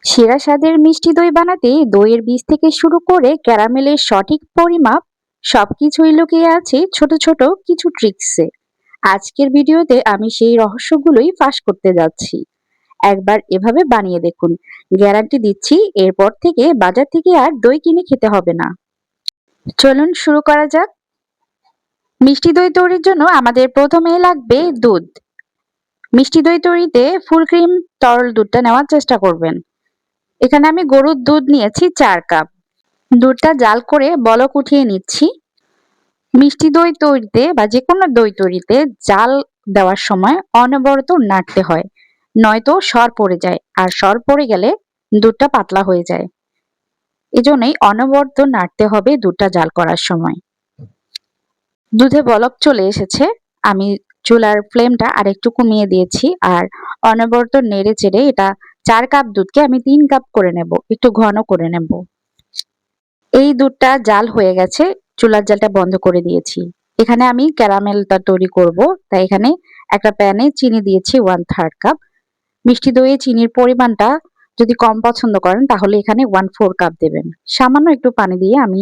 সেরা স্বাদের মিষ্টি দই বানাতে দইয়ের বীজ থেকে শুরু করে ক্যারামেলের সঠিক পরিমাপ সবকিছুই লুকিয়ে আছে ছোট ছোট কিছু ট্রিক্সে। আজকের ভিডিওতে আমি সেই রহস্যগুলোই ফাঁস করতে যাচ্ছি। একবার এভাবে বানিয়ে দেখুন, গ্যারান্টি দিচ্ছি এরপর থেকে বাজার থেকে আর দই কিনে খেতে হবে না। চলুন শুরু করা যাক। মিষ্টি দই তৈরির জন্য আমাদের প্রথমে লাগবে দুধ। মিষ্টি দই তৈরিতে ফুল ক্রিম তরল দুধটা নেওয়ার চেষ্টা করবেন। এখানে আমি গরুর দুধ নিয়েছি 4 কাপ। দুধটা জাল করে বলক উঠিয়ে নিচ্ছি। মিষ্টি দই তৈরিতে বা যে কোনো দই তৈরিতে জাল দেওয়ার সময় অনবরত নাড়তে হয়, নয়তো সর পড়ে যায়, আর সর পড়ে গেলে দুধটা পাতলা হয়ে যায়। এজন্যই অনবরত নাড়তে হবে দুধটা জাল করার সময়। দুধে বলক চলে এসেছে, আমি চুলার ফ্লেমটা আরেকটু কমিয়ে দিয়েছি আর অনবরত নেড়ে চেড়ে এটা 4 কাপ দুধকে আমি 3 কাপ করে নেব, একটু ঘন করে নেব। এই দুধটা জাল হয়ে গেছে, চুলার জালটা বন্ধ করে দিয়েছি। এখানে আমি ক্যারামেলটা তৈরি করব, তাই এখানে একটা প্যানে চিনি দিয়েছি 1/3 কাপ। মিষ্টি দইয়ে চিনির পরিমাণটা যদি কম পছন্দ করেন তাহলে এখানে 1/4 কাপ দেবেন। সামান্য একটু পানি দিয়ে আমি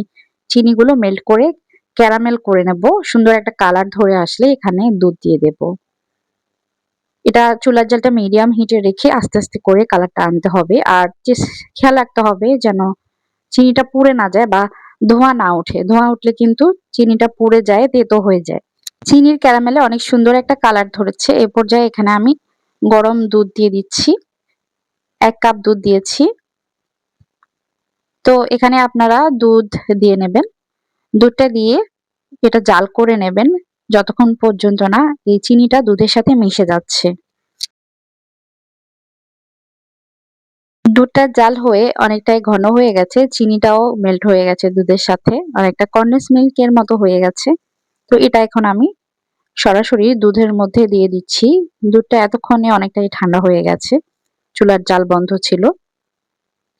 চিনিগুলো মেল্ট করে ক্যারামেল করে নেব। সুন্দর একটা কালার ধরে আসলে এখানে দুধ দিয়ে দেব। এটা চুলার জালটা মিডিয়াম হিটে রেখে আস্তে আস্তে করে কালারটা আনতে হবে, আর খেয়াল রাখতে হবে যেন চিনিটা পুড়ে না যায় বা ধোঁয়া না ওঠে। ধোঁয়া উঠলে কিন্তু চিনিটা পুড়ে যায়, তেতো হয়ে যায়। চিনির ক্যারামেলে অনেক সুন্দর একটা কালার ধরেছে। এ পর্যায়ে এখানে আমি গরম দুধ দিয়ে দিচ্ছি। 1 কাপ দুধ দিয়েছি। তো এখানে আপনারা দুধ দিয়ে নেবেন। দুধটা দিয়ে এটা জাল করে নেবেন যতক্ষণ পর্যন্ত না এই চিনিটা দুধের সাথে মিশে যাচ্ছে। দুধটা জাল হয়ে অনেকটাই ঘন হয়ে গেছে, চিনিটাও মেল্ট হয়ে গেছে দুধের সাথে, অনেকটা কনডেন্স মিল্কের মতো হয়ে গেছে। তো এটা এখন আমি সরাসরি দুধের মধ্যে দিয়ে দিচ্ছি। দুধটা এতক্ষণে অনেকটাই ঠান্ডা হয়ে গেছে, চুলার জাল বন্ধ ছিল।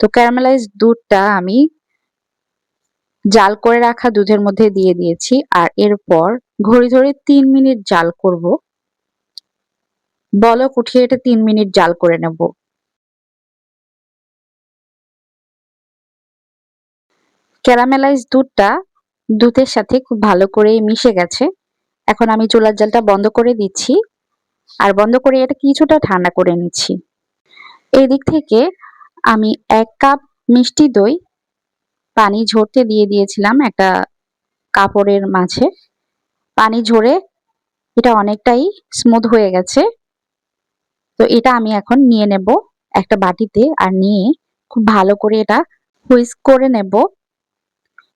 তো ক্যারামেলাইজড দুধটা আমি জাল করে রাখা দুধের মধ্যে দিয়ে দিয়েছি, আর এরপর ঘড়ি ধরে 3 মিনিট জাল করব। বলক উঠিয়ে এটা 3 মিনিট জাল করে নেব। ক্যারামেলাইজড দুধটা দুধের সাথে খুব ভালো করে মিশে গেছে। এখন আমি চুলার জালটা বন্ধ করে দিচ্ছি, আর বন্ধ করে এটা কিছুটা ঠান্ডা করে নিচ্ছি। এই দিক থেকে আমি 1 কাপ মিষ্টি দই পানি ঝরতে দিয়ে দিয়েছিলাম একটা কাপড়ের মাঝে। পানি ঝরে এটা অনেকটাই স্মুথ হয়ে গেছে। তো এটা আমি এখন নিয়ে নেব একটা বাটিতে, আর নিয়ে খুব ভালো করে এটা হুইস্ক করে নেব।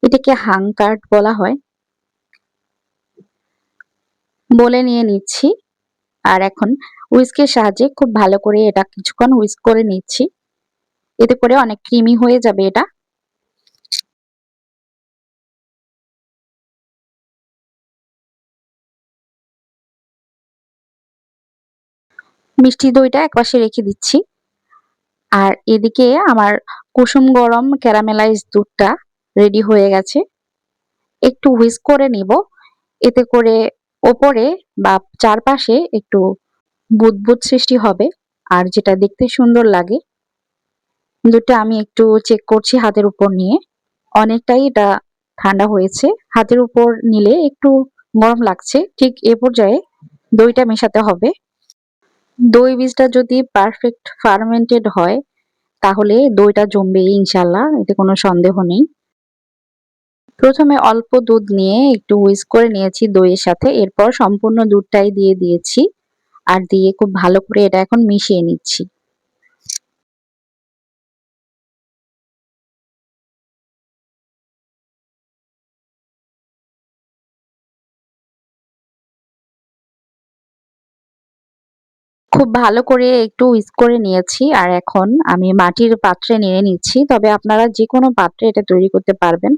এটাকে হাং কার্ড বলা হয়। বলে নিয়ে নিচ্ছি, আর এখন হুইস্কের সাহায্যে খুব ভালো করে এটা কিছুক্ষণ হুইস্ক করে নিচ্ছি। এতে করে অনেক ক্রিমি হয়ে যাবে এটা। মিষ্টি দইটা একপাশে রেখে দিচ্ছি, আর এদিকে আমার কুসুম গরম ক্যারামেলাইজ দুধটা রেডি হয়ে গেছে। একটু হুইস্ক করে নিব, এতে করে ওপরে বা চারপাশে একটু বুদবুদ সৃষ্টি হবে, আর যেটা দেখতে সুন্দর লাগে। দুধটা আমি একটু চেক করছি হাতের উপর নিয়ে, অনেকটাই এটা ঠান্ডা হয়েছে। হাতের উপর নিলে একটু গরম লাগছে, ঠিক এ পর্যায়ে দইটা মেশাতে হবে। দই বীজটা যদি পারফেক্ট ফার্মেন্টেড হয় তাহলে দইটা জমবে ইনশাল্লাহ, এতে কোনো সন্দেহ নেই। প্রথমে অল্প দুধ নিয়ে একটু হুইস্ক করে নিয়েছি দইয়ের সাথে, এরপর সম্পূর্ণ দুধটাই দিয়ে দিয়েছি, আর দিয়ে খুব ভালো করে এটা এখন মিশিয়ে নিচ্ছি। খুব ভালো করে একটু হুইস্ক করে নিয়েছি, আর এখন আমি মাটির পাত্রে নিয়ে নিচ্ছি। তবে আপনারা যে কোনো পাত্রে এটা তৈরি করতে পারবেন,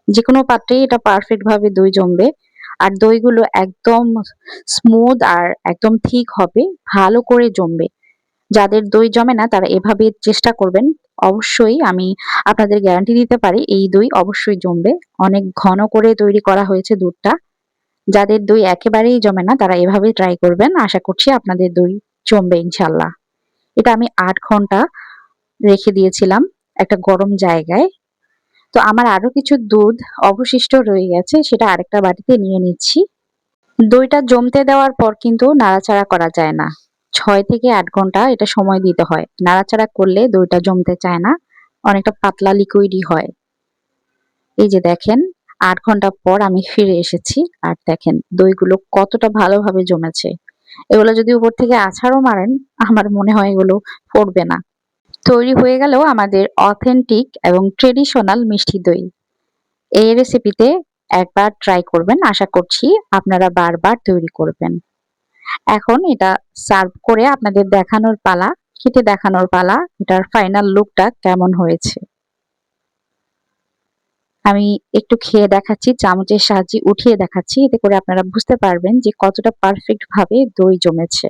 যে কোনো পাত্রেই এটা পারফেক্ট ভাবে দই জমবে। আর দইগুলো একদম স্মুথ আর একদম ঠিক হবে, ভালো করে জমবে। যাদের দই জমে না তারা এভাবে চেষ্টা করবেন, অবশ্যই আমি আপনাদের গ্যারান্টি দিতে পারি এই দই অবশ্যই জমবে। অনেক ঘন করে তৈরি করা হয়েছে দুধটা। যাদের দই একেবারেই জমে না তারা এভাবে ট্রাই করবেন, আশা করছি আপনাদের দই জমবে ইনশাল্লাহ। এটা আমি 8 ঘন্টা রেখে দিয়েছিলাম একটা গরম জায়গায়। তো আমার আরো কিছু দুধ অবশিষ্ট রয়ে গেছে, সেটা আরেকটা বাটিতে নিয়ে নিচ্ছি। দইটা জমতে দেওয়ার পর কিন্তু নাড়াচাড়া করা যায় না। ৬ থেকে ৮ ঘন্টা এটা সময় দিতে হয়। নাড়াচাড়া করলে দইটা জমতে চায় না, অনেকটা পাতলা লিকুইডই হয়। এই যে দেখেন, ৮ ঘন্টা পর আমি ফিরে এসেছি। আর দেখেন দইগুলো কতটা ভালোভাবে জমেছে। এগুলো যদি উপর থেকে আছাড়ও মারেন, আমার মনে হয় এগুলো পড়বে না। তৈরি হয়ে গেল আমাদের অথেন্টিক এবং ট্রেডিশনাল মিষ্টি দই। এই রেসিপিতে একবার ট্রাই করবেন, আশা করছি আপনারা বারবার তৈরি করবেন। এখন এটা সার্ভ করে আপনাদের দেখানোর পালা, খেতে দেখানোর পালা, এটার ফাইনাল লুকটা কেমন হয়েছে। আমি একটু খেয়ে দেখাচ্ছি, চামচের সাহায্যে উঠিয়ে দেখাচ্ছি, এতে করে আপনারা বুঝতে পারবেন যে কতটা পারফেক্ট ভাবে দই জমেছে।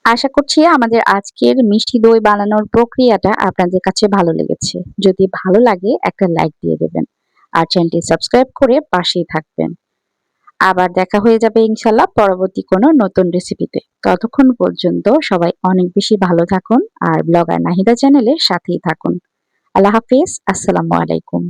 আশা করছি আমাদের আজকের মিষ্টি দই বানানোর প্রক্রিয়াটা আপনাদের কাছে ভালো লেগেছে। যদি ভালো লাগে একটা লাইক দিয়ে দেবেন আর চ্যানেলটি সাবস্ক্রাইব করে পাশেই থাকবেন। আবার দেখা হয়ে যাবে ইনশাল্লাহ পরবর্তী কোনো নতুন রেসিপিতে। ততক্ষণ পর্যন্ত সবাই অনেক বেশি ভালো থাকুন আর ব্লগার নাহিদা চ্যানেলের সাথেই থাকুন। আল্লাহ হাফিজ, আসসালামু আলাইকুম।